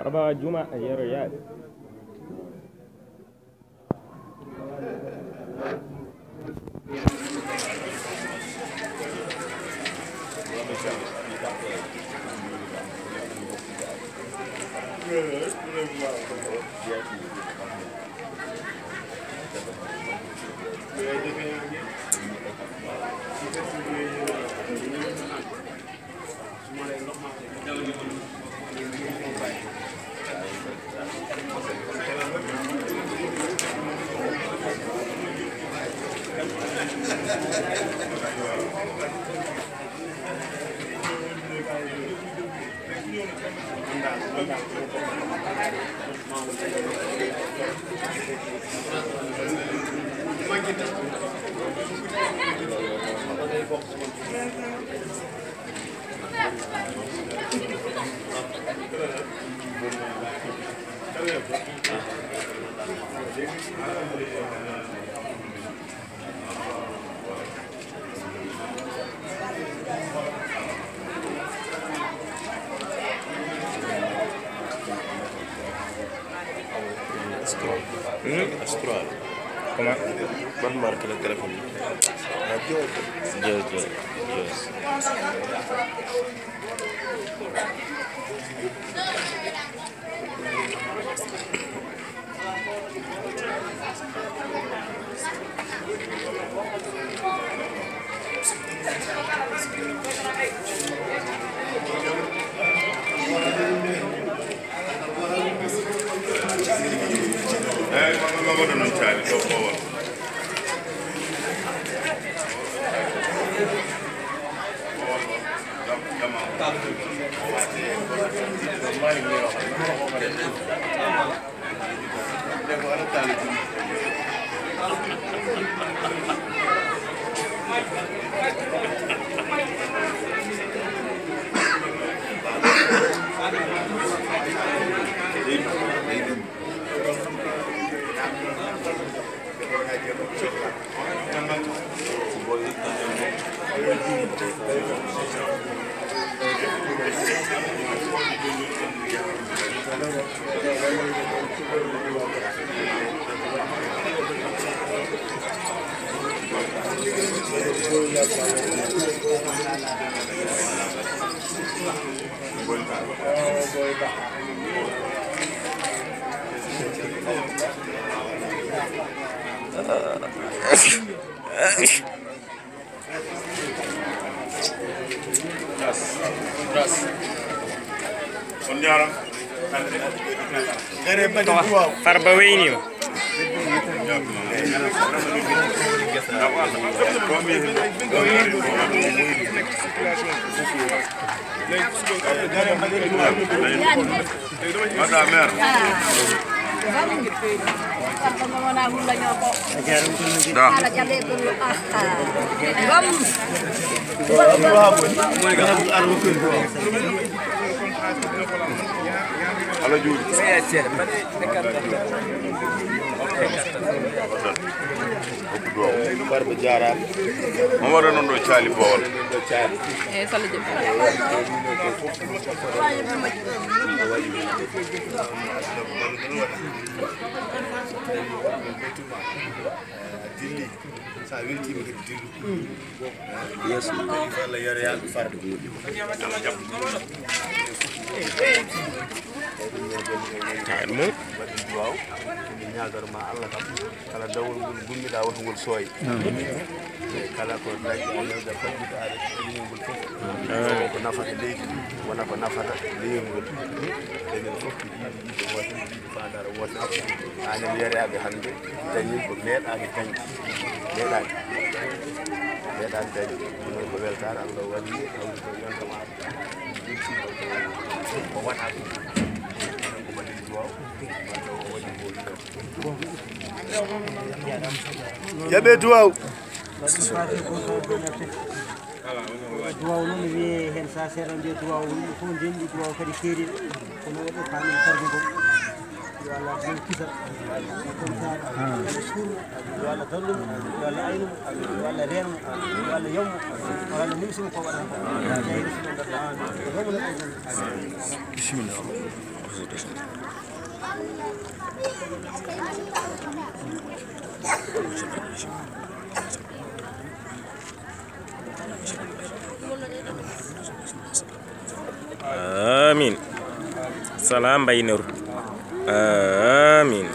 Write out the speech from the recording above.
4 جمعة يا ريال. Astral. Comment? Bonne marque le téléphone. Yes. Farba Wayne. Ala Juli. Farba Jara. Momaro non do Charlie Bawol. Sala jëm. Dilli. Sa weltima ko dillu. Yes. Wala yare yal farba ko. Mo waaw ni ñaagar ma Allah tam kala dawul gummi da wax ngol soy kala ko laj ñu da fa di ala ñu ngol fof ko nafata leegi wana ko nafata leegi ngol den fof di wati di fandara wati ana yere abi hande dañi ko meedaani tan meedaani tan ñu ko weltar Allah wadi awu ko yonta ma ko wata Jabe duwaw duwaw non wi hen sa seran de duwaw fu dendi duwaw kadi keri kono wado kanin fargo ko Allah mun kisa Allah shuru Allah dallum Allah aynum Allah rem Allah yom Allah nimsim ko wala bismillah amin salam Mbaye Nour amin